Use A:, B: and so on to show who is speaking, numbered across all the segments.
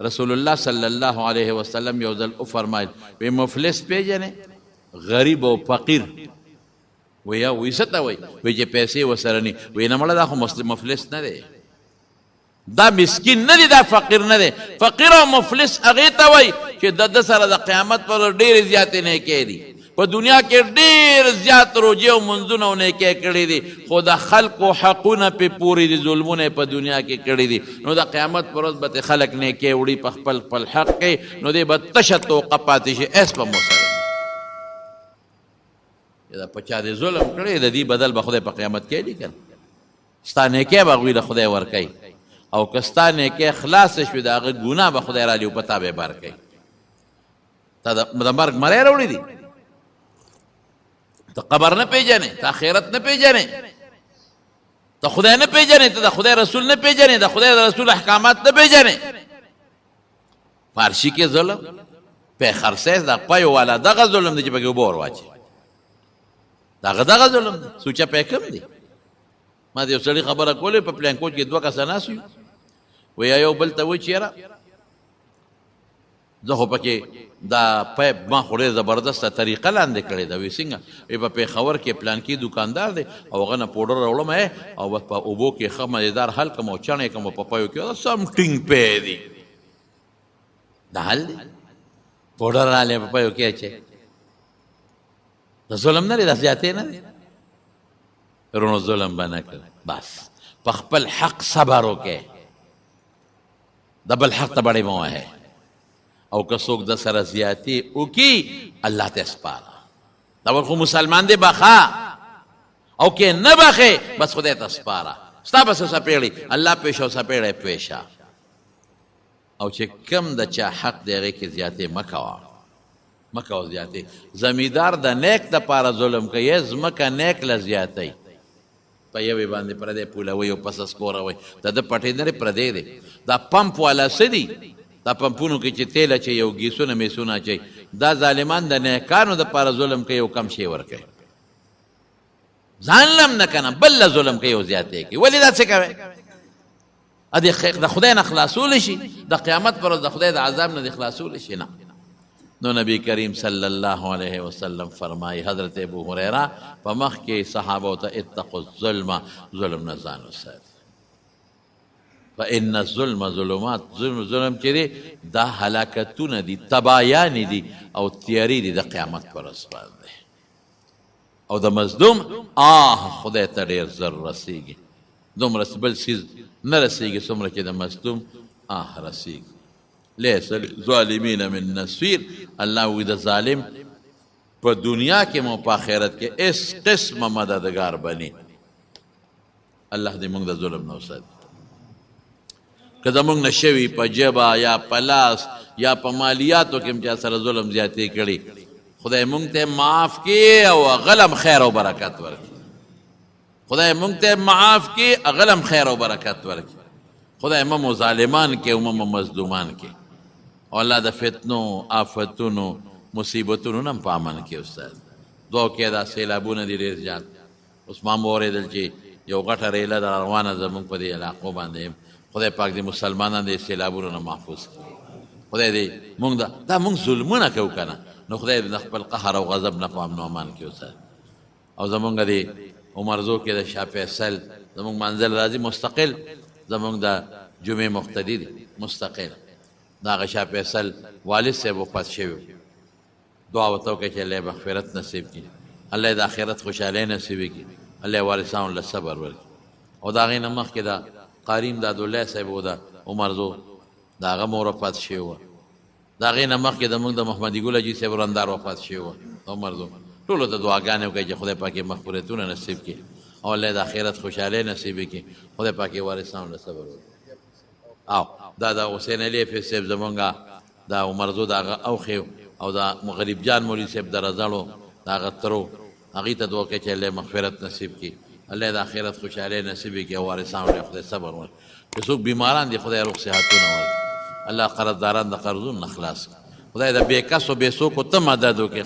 A: رسول الله صلی الله علیه وسلم یو ځل وفرمایل وی مفلس پیژنې غریب او فقیر وی وی څه ته وایي وی چې پیسې ورسره نه وی نه مړه دا خو مفلس نه دی دا مسکین نه دی دا فقیر نه دی فقیر او مفلس هغې ته وایي چې د ده سره د قیامت پر ډېرې زیاتې نیکۍ دي په دنیا کې ډېر زیات روژې او منځونه او نیکۍ کړي دي خو د خلکو حقونه پې پورې دي ظلمونه په دنیا کې کړي دي نو د قیامت پر ورځ به ترې خلک نیکۍ وړي په خپل خپل حق کې نو دی به تشه توقه پاتې شي هېڅ به مو سره دا په چا دې ظلم کړی د دې بدل به خدای په قیامت کې دي که ستا نیکۍ به هغوی له خدای ورکوي او که ستا نیکۍ خلاصه شوې د هغه ګناه به خدای رالي او په تا به یې بار کوي تا د مرګ مری راوړی دي ته قبر نه پیژنې ته آخرت نه پیژنې ته خدای نه پیژنې ته د خدای رسول نه پیژنې د خدای د رسول احکامات نه پیژنې فارشي کې ظلم پې خرڅې د پیو والا دغه ظلم دی چې پکې اوبه ور واچي دغه ظلم دی سوچه پې کم دی ما د یو سړي خبره کولې په پلان کوچ کې 2 کسه ناست یو وی یو بل ته وایي چې یاره زه خو پکې دا پیپ ما خو ډېر زبردسته طریقه لاندې کړې ده وی څنګه وی په پېښور کې پلانکي دوکاندار دی او هغه نه پوډر راوړم او بس په اوبو کې ښه مزېدار حل کړم او چڼې کړم او په پیو کې سم ټینګ پی دی دا حل دی پوډر رالی په پیو کې اچې د ظلم نه دی دا زیاتې نه دی رونو ظلم به نه کړ بس په خپل حق صبر وکړې د بل حق ته بړې مه وهې او که څوک د سره زیاتې وکړي الله ته سپاره دا ور خو مسلمان دی بخا او که نه بخې بس خدای ته سپاره ستا به څه سپېړي الله پېښه او سپېړی پېښه او چې کم د چا حق دی هغې کې زیاتې مه کوه زیاتې زمیندار د نیک دپاره ظلم کوي ځمکه نیک له زیاتئ په یوې باندې پردی پولوي او پسه سکوروئ د ده پټې نه دی پردی دی دا پمپ والا څه دي دا پمپونو کې چې تیل اچوي او ګیسونه میسونه اچوي دا ظالمان د نیکانو دپاره ظلم کوي او کم شی ورکوي ځان لم نه که نه بل له ظلم کوي او زیاتې کوي ولې دا څه کوي د خدای نه خلاصولی شي د قیامت پر ورځ د خدای د عذاب نه دې خلاصولی شي نه نو نبی کریم صلی الله علیه وسلم فرمایي حضرت ابو هریره په مخ کې صحابو ته اتقوا الظلم ظلم نه ځان وساتئ فإن الظلم ظلمات ظلم چې دی دا هلاکتونه دي تبایانې دي او تیارې دي د قیامت پر ورځ باندې او د مظلوم خدای ته ډېر زر رسیږي دومره بل څیز نه رسیږي څومره چې د مظلوم رسیږي لیس للظالمین من نصیر الله وی د ظالم په دنیا کې مو په آخرت کې اس قسمه مددگار بني الله دې موږ د ظلم نه وساتي که زموږ نه شوي په ژبه یا په لاس یا په مالیاتو کې هم چا سره ظلم زیاتې کړي خدای موږ ته معاف کړي او غلم خیر او برکت ورکړي خدای موږ ته معاف کړي غلم خیر او برکت ورکړي خدای مو ظالمان کې او مو مظلومان کې او الله د فتنو آفتونو مصیبتونو نه په امن کې استاد دعا کې دا سیلابونه دي ډېر زیات اوس ما واورېدل چې یو غټه ریله ده روانه زموږ په دې علاقو باندې خدای پاک دې مسلمانان دې سیلابونو نه محفوظ کړي خدای دې موږ دا موږ ظلمونه کوو که نه نو خدای دې د خپل قهر او غضب نه په امن و امان کې وساتي او زمونږ د عمرزو کې د شاه فیصل زمونږ منزل راځي مستقل زمونږ د جمعې مقتدي دي مستقل د هغه شاه فیصل والد صاحب وفات شوي دعا ورته وکړئ چې الله یې مغفرت نصیب کړي الله یې د آخرت خوشحالۍ نصیب کړي الله یې وارثانو له صبر ورکړي او د هغې نه مخکې د قاریم د عبدالله صاحب و د عمرزو د هغه مور وفات شوې وه د هغې نه مخکې زموږ د محمدي ګل حاجي صاحب رندار وفات شوی و عمرزو ټولو ته دعاګانې وکړئ چې خدای پاک یې مغفرتونه نصیب کړي او الله یې د آخرت خوشحالۍ نصیب کړي خدای پاک یې وارثانو له صبر وکړي او دا د حسین علي حفیظ صاحب زمونږ د عمرزو د هغه اوښې او د غریب جان مولوي صاحب د رضاړو د هغه ترو هغې ته دعا کوي چې الله یې مغفرت نصیب کړي الله یې د آخرت خوشحالۍ نصیب کړي او وارثانو له خدای صبر ورکړي که څوک بیماران دي خدای روغ صحتونه ورکړي الله قرضداران د قرضونو نه خلاص کړي خدای د بې کسو بې څوکو ته مدد وکړي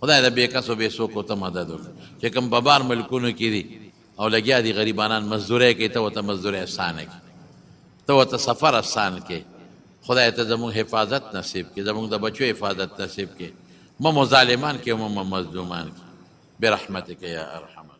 A: خدای د بې کسو بې څوکو ته مدد وکړي چې کوم په بار ملکونو کې دي او لګیا دي غریبانان مزدورۍ کوي ته ورته مزدورۍ اسانه کړي ته ورته سفر اسان کړي خدای ته زموږ حفاظت نصیب کړي، زموږ د بچو حفاظت نصیب کړي، مو ظالمان کې مو مظلومان کې برحمتک یا ارحم